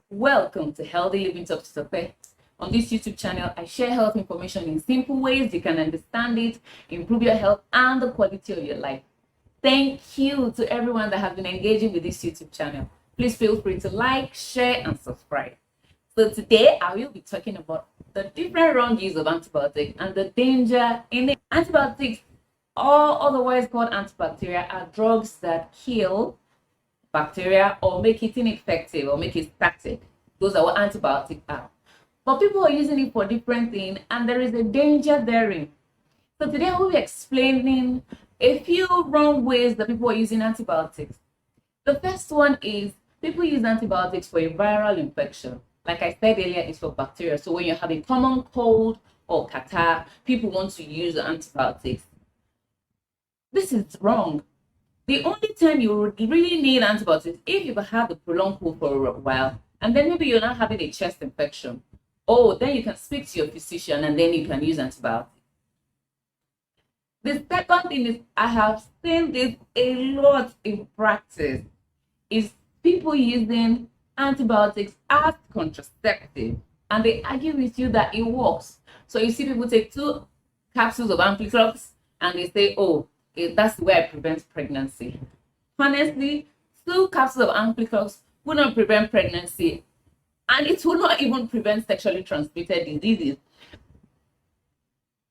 Welcome to Healthy Living Talk to Tope. On this YouTube channel, I share health information in simple ways you can understand it, improve your health and the quality of your life. Thank you to everyone that has been engaging with this YouTube channel. Please feel free to like, share, and subscribe. So today, I will be talking about the different wrong use of antibiotics and the danger in it. Antibiotics, or otherwise called antibacterial, are drugs that kill bacteria or make it ineffective or make it static. Those are what antibiotics are. But people are using it for different things, and there is a danger therein. So today I will be explaining a few wrong ways that people are using antibiotics. The first one is people use antibiotics for a viral infection. Like I said earlier, it's for bacteria. So when you have a common cold or catarrh, people want to use antibiotics. This is wrong. The only time you would really need antibiotics if you've had a prolonged cold for a while, and then maybe you're not having a chest infection. Oh, then you can speak to your physician and then you can use antibiotics. The second thing is, I have seen this a lot in practice, is people using antibiotics as contraceptive, and they argue with you that it works. So you see people take 2 capsules of Ampiclox and they say, oh, that's the way I prevent pregnancy. Honestly, 2 capsules of Ampiclox will not prevent pregnancy, and it will not even prevent sexually transmitted diseases.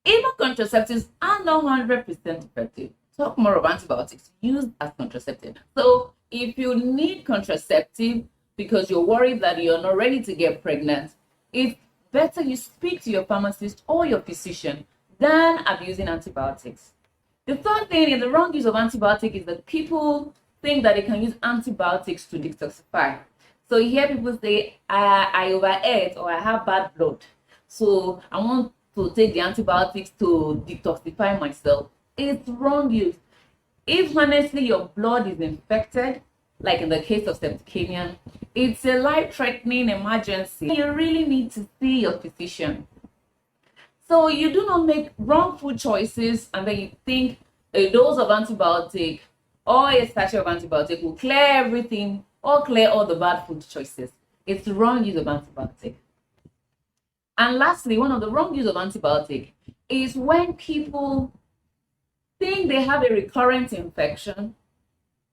Even contraceptives are not 100% effective. Talk more of antibiotics used as contraceptive. So if you need contraceptive because you're worried that you're not ready to get pregnant, it's better you speak to your pharmacist or your physician than abusing antibiotics. The third thing in the wrong use of antibiotics is that people think that they can use antibiotics to detoxify. So you hear people say, I overate or I have bad blood, so I want to take the antibiotics to detoxify myself. It's wrong use. If honestly your blood is infected, like in the case of septicemia, it's a life-threatening emergency. You really need to see your physician. So you do not make wrong food choices and then you think a dose of antibiotic or a sachet of antibiotic will clear everything or clear all the bad food choices. It's the wrong use of antibiotic. And lastly, one of the wrong use of antibiotic is when people think they have a recurrent infection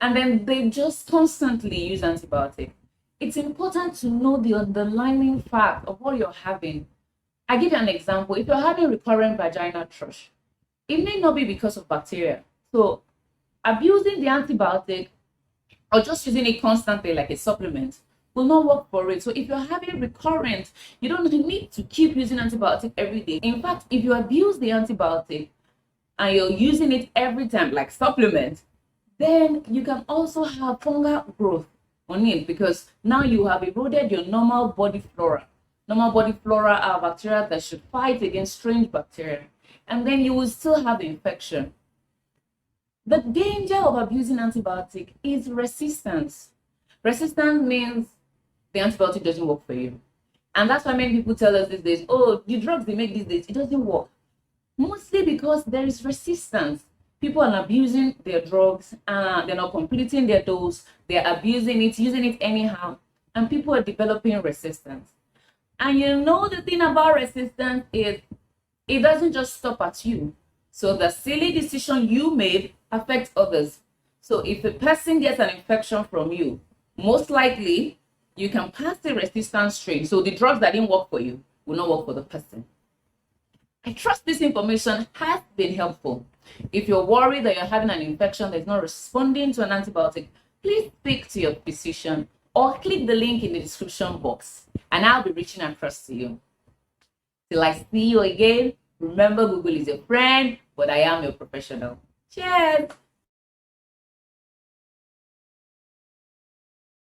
and then they just constantly use antibiotic. It's important to know the underlying fact of what you're having. I give you an example. If you're having recurrent vaginal thrush, it may not be because of bacteria. So abusing the antibiotic or just using it constantly like a supplement will not work for it. So if you're having recurrent, you don't need to keep using antibiotic every day. In fact, if you abuse the antibiotic and you're using it every time like supplement, then you can also have fungal growth on it, because now you have eroded your normal body flora. Normal body flora are bacteria that should fight against strange bacteria, and then you will still have the infection. The danger of abusing antibiotic is resistance. Resistance means the antibiotic doesn't work for you. And that's why many people tell us these days, oh, the drugs they make these days, it doesn't work. Mostly because there is resistance. People are abusing their drugs, they're not completing their dose, they're abusing it, using it anyhow, and people are developing resistance. And you know the thing about resistance is it doesn't just stop at you. So the silly decision you made affects others. So if a person gets an infection from you, most likely you can pass the resistance trait. So the drugs that didn't work for you will not work for the person. I trust this information has been helpful. If you're worried that you're having an infection that's not responding to an antibiotic, please speak to your physician or click the link in the description box, and I'll be reaching across to you. Till I see you again, remember Google is your friend, but I am your professional. Cheers!